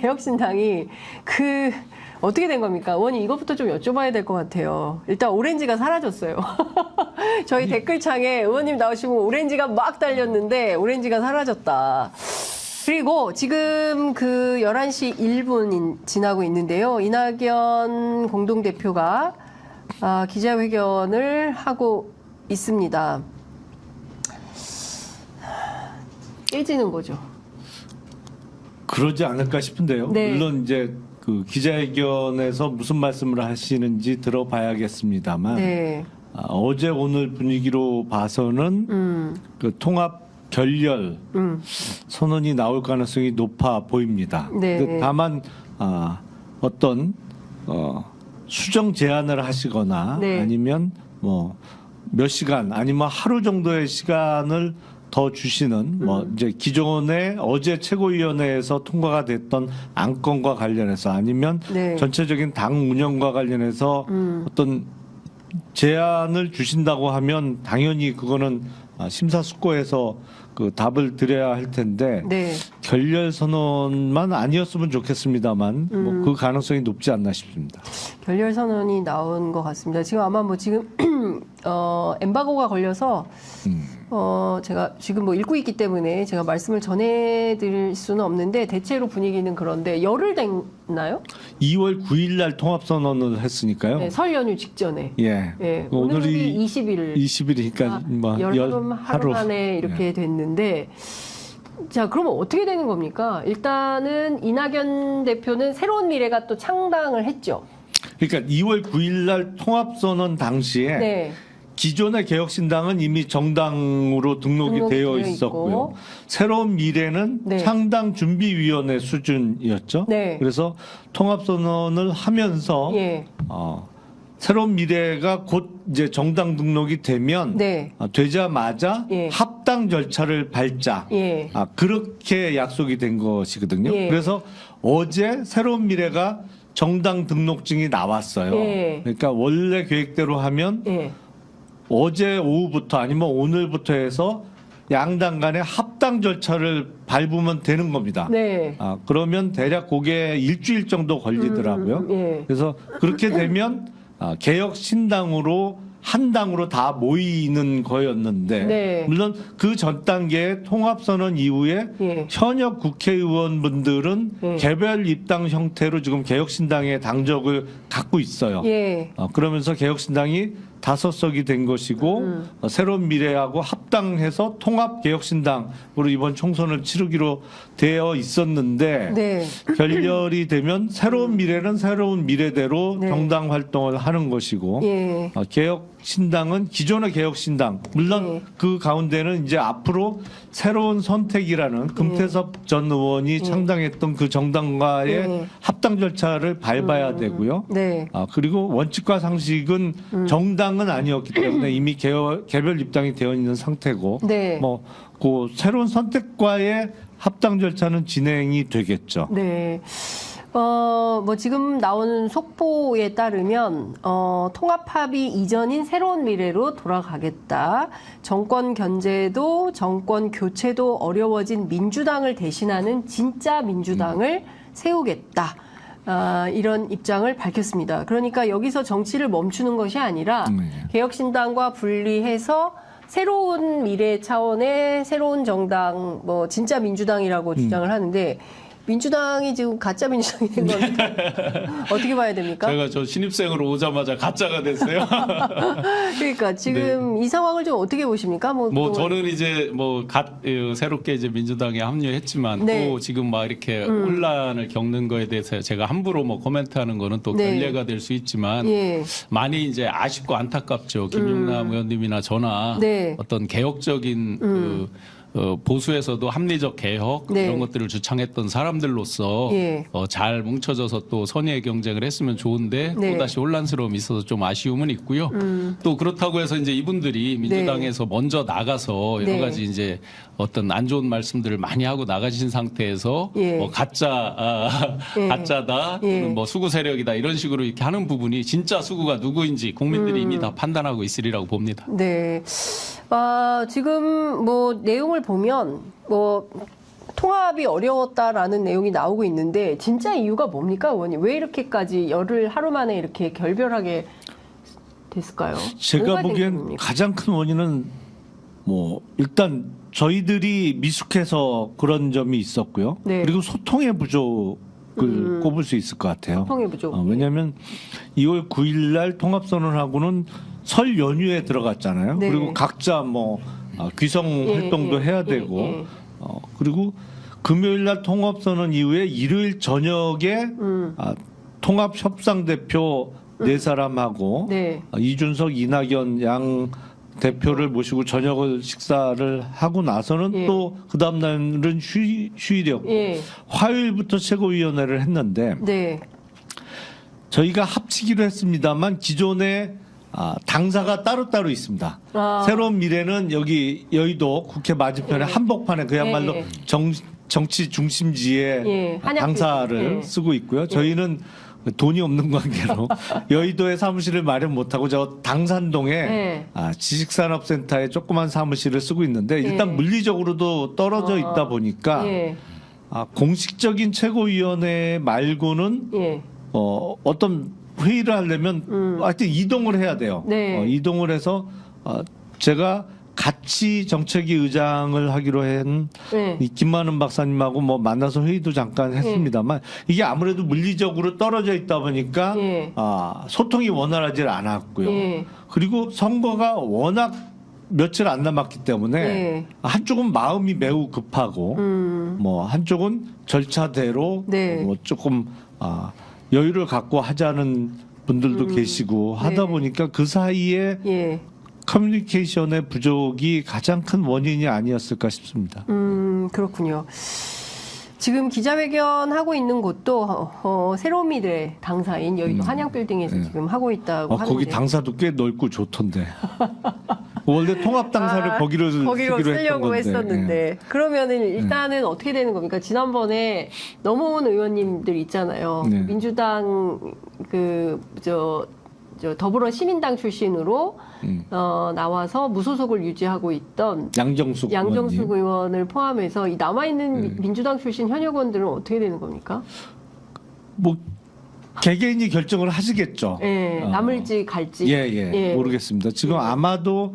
개혁신당이 어떻게 된 겁니까? 의원님 이것부터 좀 여쭤봐야 될 것 같아요. 일단 오렌지가 사라졌어요. 저희 댓글창에 의원님 나오시면 오렌지가 막 달렸는데 오렌지가 사라졌다. 그리고 지금 11시 1분 지나고 있는데요. 이낙연 공동대표가 기자회견을 하고 있습니다. 깨지는 거죠. 그러지 않을까 싶은데요. 네. 물론 이제 기자회견에서 무슨 말씀을 하시는지 들어봐야겠습니다만 네. 어제 오늘 분위기로 봐서는 통합 결렬 선언이 나올 가능성이 높아 보입니다. 네. 근데 다만 어떤 수정 제안을 하시거나 네. 아니면 뭐 몇 시간 아니면 하루 정도의 시간을 더 주시는 이제 기존의 어제 최고위원회에서 통과가 됐던 안건과 관련해서 아니면 네. 전체적인 당 운영과 관련해서 어떤 제안을 주신다고 하면 당연히 그거는 심사숙고해서 답을 드려야 할 텐데 네. 결렬 선언만 아니었으면 좋겠습니다만 그 가능성이 높지 않나 싶습니다. 결렬 선언이 나온 것 같습니다. 지금 아마 지금 엠바고가 걸려서 제가 지금 읽고 있기 때문에 제가 말씀을 전해드릴 수는 없는데 대체로 분위기는 그런데 열흘 됐나요? 2월 9일 날 통합 선언을 했으니까요. 네, 설 연휴 직전에. 예. 네, 오늘이 오늘이 20일. 20일이니까 열흘 하루 만에 이렇게 됐는데 자, 그러면 어떻게 되는 겁니까? 일단은 이낙연 대표는 새로운 미래가 또 창당을 했죠. 그러니까 2월 9일 날 통합 선언 당시에 네. 기존의 개혁신당은 이미 정당으로 등록이 되어 있었고요. 새로운 미래는 네. 창당준비위원회 수준이었죠. 네. 그래서 통합선언을 하면서 예. 새로운 미래가 곧 이제 정당 등록이 되면 네. 되자마자 예. 합당 절차를 밟자. 예. 그렇게 약속이 된 것이거든요. 예. 그래서 어제 새로운 미래가 정당 등록증이 나왔어요. 예. 그러니까 원래 계획대로 하면 예. 어제 오후부터 아니면 오늘부터 해서 양당 간의 합당 절차를 밟으면 되는 겁니다. 네. 그러면 대략 그게 일주일 정도 걸리더라고요. 예. 그래서 그렇게 되면 개혁 신당으로 한 당으로 다 모이는 거였는데 네. 물론 그 전 단계의 통합선언 이후에 예. 현역 국회의원분들은 예. 개별 입당 형태로 지금 개혁신당의 당적을 갖고 있어요. 예. 그러면서 개혁신당이 5석이 된 것이고 새로운 미래하고 합당해서 통합개혁신당으로 이번 총선을 치르기로 되어 있었는데 네. 결렬이 되면 새로운 미래는 새로운 미래대로 네. 정당 활동을 하는 것이고 예. 개혁신당은 기존의 개혁신당 물론 예. 그 가운데는 이제 앞으로 새로운 선택이라는 금태섭 전 의원이 창당했던 그 정당과의 예. 합당 절차를 밟아야 되고요. 네. 그리고 원칙과 상식은 정당은 아니었기 때문에 이미 개별 입당이 되어 있는 상태고 네. 그 새로운 선택과의 합당 절차는 진행이 되겠죠. 네. 지금 나오는 속보에 따르면, 통합 합의 이전인 새로운 미래로 돌아가겠다. 정권 견제도, 정권 교체도 어려워진 민주당을 대신하는 진짜 민주당을 세우겠다. 이런 입장을 밝혔습니다. 그러니까 여기서 정치를 멈추는 것이 아니라, 개혁신당과 분리해서 새로운 미래 차원의 새로운 정당, 진짜 민주당이라고 주장을 하는데, 민주당이 지금 가짜 민주당이 된 겁니까? 어떻게 봐야 됩니까? 제가 저 신입생으로 오자마자 가짜가 됐어요. 그러니까 지금 이 상황을 좀 어떻게 보십니까? 저는 이제 새롭게 이제 민주당에 합류했지만 네. 또 지금 막 이렇게 혼란을 겪는 거에 대해서 제가 함부로 코멘트하는 거는 또 네. 결례가 될 수 있지만 예. 많이 이제 아쉽고 안타깝죠. 김용남 의원님이나 저나 네. 어떤 개혁적인 보수에서도 합리적 개혁 네. 이런 것들을 주창했던 사람들로서 예. 잘 뭉쳐져서 또 선의의 경쟁을 했으면 좋은데 네. 또다시 혼란스러움이 있어서 좀 아쉬움은 있고요. 또 그렇다고 해서 이제 이분들이 민주당에서 먼저 나가서 여러 네. 가지 이제 어떤 안 좋은 말씀들을 많이 하고 나가신 상태에서 예. 가짜다 예. 또는 수구 세력이다 이런 식으로 이렇게 하는 부분이 진짜 수구가 누구인지 국민들이 이미 다 판단하고 있으리라고 봅니다. 네. 지금 내용을 보면 통합이 어려웠다라는 내용이 나오고 있는데 진짜 이유가 뭡니까, 의원님? 왜 이렇게까지 열흘 하루 만에 이렇게 결별하게 됐을까요? 제가 뭐가 보기엔 생깁니까? 가장 큰 원인은 뭐 일단 저희들이 미숙해서 그런 점이 있었고요. 네. 그리고 소통의 부족을 꼽을 수 있을 것 같아요. 소통의 부족. 왜냐하면 2월 9일 날 통합선언하고는 설 연휴에 들어갔잖아요. 네. 그리고 각자 뭐 귀성 활동도 해야 되고 그리고 금요일 날 통합선언 이후에 일요일 저녁에 통합협상대표 네 사람하고 네. 이준석, 이낙연 양 대표를 모시고 저녁을 식사를 하고 나서는 예. 또 그 다음 날은 휴일이었고 예. 화요일부터 최고위원회를 했는데 네. 저희가 합치기로 했습니다만 기존에 당사가 따로따로 있습니다. 아. 새로운 미래는 여기 여의도 국회 맞은편에 예. 한복판에 그야말로 예. 정치 중심지에 예. 한약도 당사를 있고. 예. 쓰고 있고요. 저희는 돈이 없는 관계로 여의도에 사무실을 마련 못하고 저 당산동에 예. 지식산업센터에 조그만 사무실을 쓰고 있는데 일단 예. 물리적으로도 떨어져 있다 보니까 예. 공식적인 최고위원회 말고는 예. 어떤 회의를 하려면 하여튼 이동을 해야 돼요. 네. 이동을 해서 제가 같이 정책위 의장을 하기로 한 네. 이 김만은 박사님하고 뭐 만나서 회의도 잠깐 했습니다만 이게 아무래도 물리적으로 떨어져 있다 보니까 예. 소통이 원활하지 않았고요. 예. 그리고 선거가 워낙 며칠 안 남았기 때문에 예. 한쪽은 마음이 매우 급하고 뭐 한쪽은 절차대로 네. 뭐 조금 여유를 갖고 하자는 분들도 계시고 하다 네. 보니까 그 사이에 예. 커뮤니케이션의 부족이 가장 큰 원인이 아니었을까 싶습니다. 그렇군요. 지금 기자회견 하고 있는 곳도 새로운 미래 당사인 여의도 한양빌딩에서 지금 하고 있다고 하는데 거기 당사도 꽤 넓고 좋던데. 원래 통합 당사를 거기로 쓰기로 쓰려고 했던 건데. 했었는데 그러면은 일단은 어떻게 되는 겁니까? 지난번에 넘어온 의원님들 있잖아요. 네. 민주당 저 더불어 시민당 출신으로 나와서 무소속을 유지하고 있던 양정숙 의원님. 의원을 포함해서 이 남아 있는 민주당 출신 현역 의원들은 어떻게 되는 겁니까? 뭐 개개인이 결정을 하시겠죠. 예, 남을지 갈지. 예. 모르겠습니다. 지금 아마도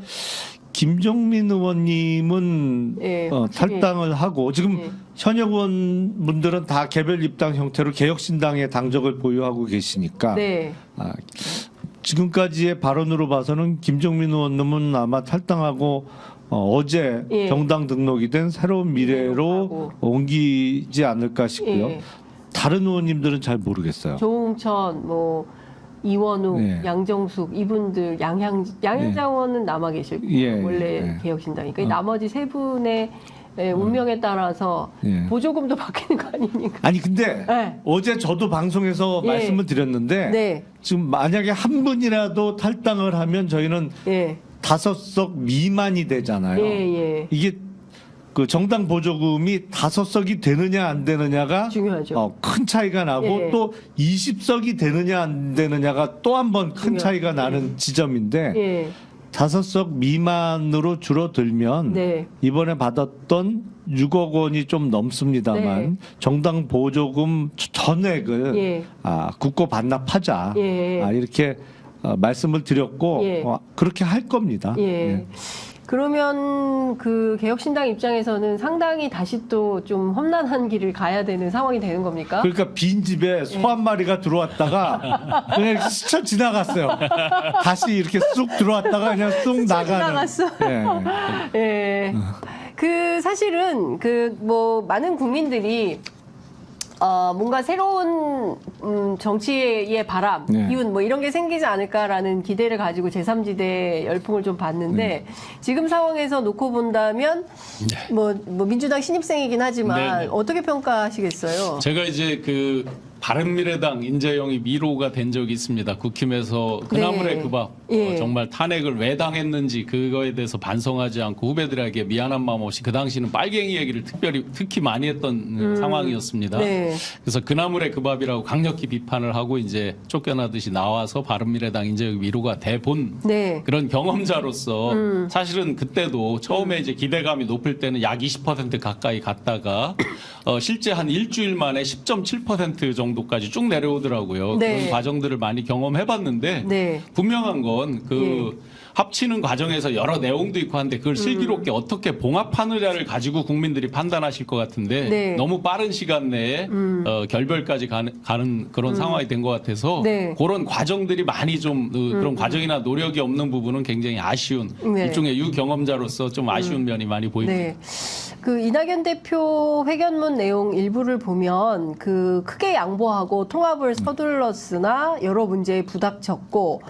김종민 의원님은 예, 탈당을 하고 지금 예. 현역 의원분들은 다 개별 입당 형태로 개혁신당의 당적을 보유하고 계시니까 네. 지금까지의 발언으로 봐서는 김종민 의원님은 아마 탈당하고 어제 예. 정당 등록이 된 새로운 미래로 옮기지 않을까 싶고요. 예. 다른 의원님들은 잘 모르겠어요. 조응천, 뭐 이원욱, 네. 양정숙 이분들 양현장 의원은 남아 계실 거예요. 예, 원래 예. 개혁신당이니까 이 나머지 세 분의 운명에 따라서 예. 보조금도 바뀌는 거 아닙니까? 아니 근데 네. 어제 저도 방송에서 예. 말씀을 드렸는데 네. 지금 만약에 한 분이라도 탈당을 하면 저희는 예. 5석 미만이 되잖아요. 예. 이게 그 정당 보조금이 5석이 되느냐 안 되느냐가 중요하죠. 큰 차이가 나고 예. 또 20석이 되느냐 안 되느냐가 또 한 번 큰 차이가 나는 지점인데 예. 5석 미만으로 줄어들면 네. 이번에 받았던 6억 원이 좀 넘습니다만 네. 정당 보조금 전액을 예. 국고 반납하자 예. 이렇게 말씀을 드렸고 예. 그렇게 할 겁니다. 예. 그러면 그 개혁신당 입장에서는 상당히 다시 또 좀 험난한 길을 가야 되는 상황이 되는 겁니까? 그러니까 빈 집에 소 한 마리가 들어왔다가 그냥 이렇게 스쳐 지나갔어요. 다시 이렇게 쑥 들어왔다가 그냥 쑥 나가는. 지나갔어. 예. 예. 그 사실은 그 뭐 많은 국민들이 뭔가 새로운 정치의 바람, 네. 기운 뭐 이런 게 생기지 않을까라는 기대를 가지고 제3지대 열풍을 좀 봤는데 지금 상황에서 놓고 본다면 뭐 민주당 신입생이긴 하지만 네. 어떻게 평가하시겠어요? 제가 이제 그 바른미래당 인재영입 1호가 된 적이 있습니다. 국힘에서 그나물의 네. 그 밥 예. 정말 탄핵을 왜 당했는지 그거에 대해서 반성하지 않고 후배들에게 미안한 마음 없이 그 당시는 빨갱이 얘기를 특히 많이 했던 상황이었습니다. 네. 그래서 그나물의 그 밥이라고 강력히 비판을 하고 이제 쫓겨나듯이 나와서 바른미래당 인재영입 1호가 돼본 네. 그런 경험자로서 사실은 그때도 처음에 이제 기대감이 높을 때는 약 20% 가까이 갔다가 실제 한 일주일 만에 10.7% 정도까지 쭉 내려오더라고요. 네. 그런 과정들을 많이 경험해봤는데 네. 분명한 건 그 합치는 과정에서 여러 내용도 있고 한데 그걸 슬기롭게 어떻게 봉합하느냐를 가지고 국민들이 판단하실 것 같은데 네. 너무 빠른 시간 내에 결별까지 가는 그런 상황이 된 것 같아서 네. 그런 과정들이 많이 좀 그런 과정이나 노력이 없는 부분은 굉장히 아쉬운 네. 일종의 유경험자로서 좀 아쉬운 면이 많이 보입니다. 네. 그 이낙연 대표 회견문 내용 일부를 보면 그 크게 양보하고 통합을 서둘렀으나 여러 문제에 부닥쳤고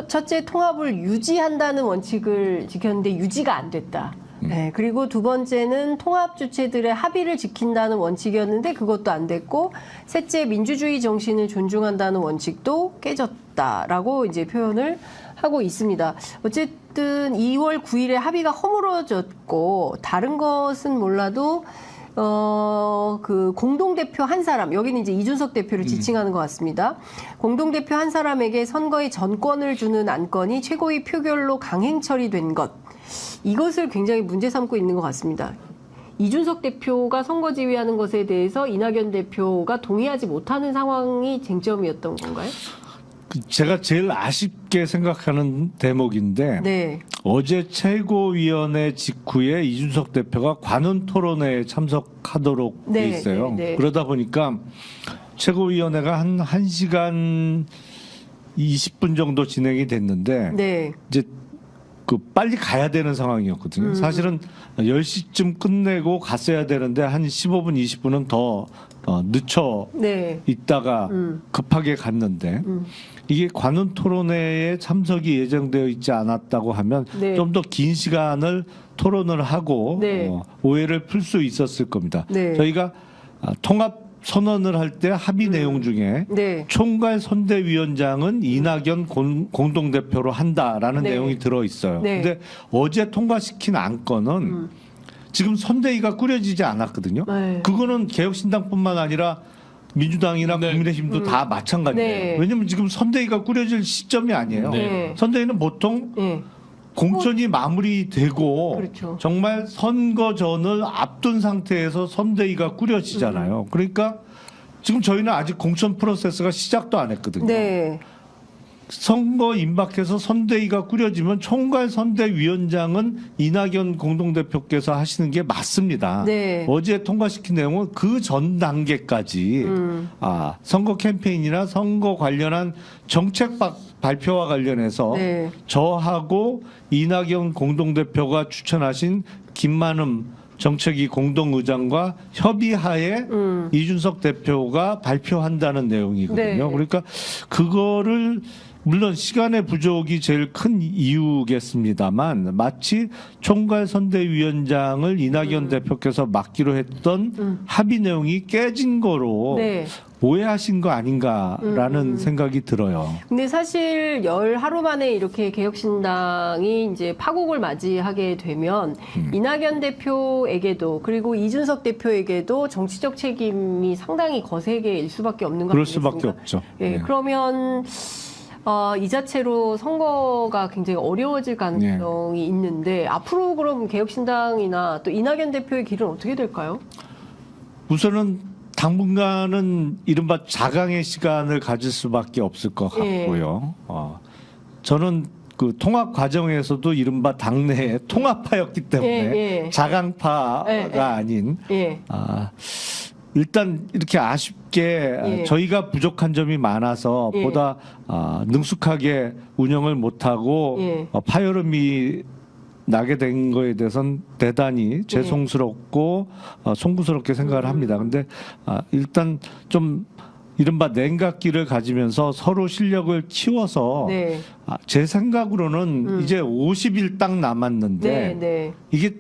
첫째 통합을 유지한다는 원칙을 지켰는데 유지가 안 됐다. 네, 그리고 두 번째는 통합 주체들의 합의를 지킨다는 원칙이었는데 그것도 안 됐고 셋째 민주주의 정신을 존중한다는 원칙도 깨졌다라고 이제 표현을 하고 있습니다. 어쨌든 2월 9일에 합의가 허물어졌고 다른 것은 몰라도 그 공동대표 한 사람, 여기는 이제 이준석 대표를 지칭하는 것 같습니다. 공동대표 한 사람에게 선거의 전권을 주는 안건이 최고위 표결로 강행 처리된 것. 이것을 굉장히 문제 삼고 있는 것 같습니다. 이준석 대표가 선거 지휘하는 것에 대해서 이낙연 대표가 동의하지 못하는 상황이 쟁점이었던 건가요? 제가 제일 아쉽게 생각하는 대목인데 네. 어제 최고위원회 직후에 이준석 대표가 관훈 토론회에 참석하도록 돼 네, 있어요. 네, 네. 그러다 보니까 최고위원회가 한 1시간 20분 정도 진행이 됐는데 네. 이제 그 빨리 가야 되는 상황이었거든요. 사실은 10시쯤 끝내고 갔어야 되는데 한 15분, 20분은 더 늦춰 네. 있다가 급하게 갔는데 이게 관훈 토론회에 참석이 예정되어 있지 않았다고 하면 네. 좀 더 긴 시간을 토론을 하고 네. 오해를 풀 수 있었을 겁니다. 네. 저희가 통합 선언을 할 때 합의 내용 중에 네. 총괄 선대위원장은 이낙연 공동대표로 한다라는 네. 내용이 들어 있어요. 네. 근데 어제 통과시킨 안건은 지금 선대위가 꾸려지지 않았거든요. 네. 그거는 개혁신당뿐만 아니라 민주당이나 네. 국민의힘도 다 마찬가지예요. 네. 왜냐하면 지금 선대위가 꾸려질 시점이 아니에요. 네. 선대위는 보통 네. 공천이 마무리되고 그렇죠. 정말 선거 전을 앞둔 상태에서 선대위가 꾸려지잖아요. 그러니까 지금 저희는 아직 공천 프로세스가 시작도 안 했거든요. 네. 선거 임박해서 선대위가 꾸려지면 총괄 선대위원장은 이낙연 공동대표께서 하시는 게 맞습니다. 네. 어제 통과시킨 내용은 그 전 단계까지 선거 캠페인이나 선거 관련한 정책 발표와 관련해서 네. 저하고 이낙연 공동대표가 추천하신 김만흠 정책위 공동의장과 협의하에 이준석 대표가 발표한다는 내용이거든요. 네. 그러니까 그거를 물론 시간의 부족이 제일 큰 이유겠습니다만 마치 총괄 선대위원장을 이낙연 대표께서 맡기로 했던 합의 내용이 깨진 거로 네. 오해하신 거 아닌가라는 생각이 들어요. 근데 사실 열 하루 만에 이렇게 개혁신당이 이제 파국을 맞이하게 되면 이낙연 대표에게도 그리고 이준석 대표에게도 정치적 책임이 상당히 거세게 일 수밖에 없는 거 그럴 아니겠습니까? 수밖에 없죠. 예, 네. 그러면 이 자체로 선거가 굉장히 어려워질 가능성이 있는데 앞으로 그럼 개혁신당이나 또 이낙연 대표의 길은 어떻게 될까요? 우선은 당분간은 이른바 자강의 시간을 가질 수밖에 없을 것 같고요. 저는 그 통합 과정에서도 이른바 당내에 통합파였기 때문에 자강파가 아닌 일단 이렇게 아쉽게 저희가 부족한 점이 많아서 보다 능숙하게 운영을 못하고 파열음이 나게 된 거에 대해서는 대단히 죄송스럽고 송구스럽게 생각을 합니다. 근데 일단 좀 이른바 냉각기를 가지면서 서로 실력을 키워서 제 생각으로는 이제 50일 딱 남았는데 이게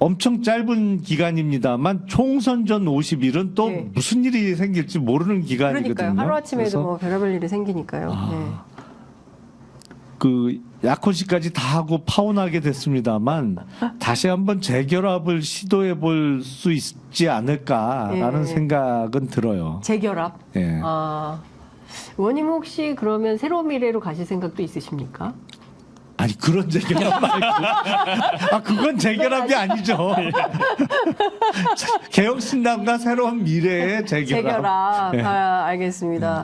엄청 짧은 기간입니다만 총선 전 50일은 또 네. 무슨 일이 생길지 모르는 기간이거든요. 그러니까요. 하루아침에도 그래서 뭐 별의별 일이 생기니까요. 네. 그 약혼식까지 다 하고 파혼하게 됐습니다만 다시 한번 재결합을 시도해 볼 수 있지 않을까라는 예. 생각은 들어요. 재결합. 예. 의원님 혹시 그러면 새로운 미래로 가실 생각도 있으십니까? 아니 그런 재결합 말고 그건 재결합이 아니죠. 개혁신당과 새로운 미래의 재결합. 재결합. 예. 알겠습니다.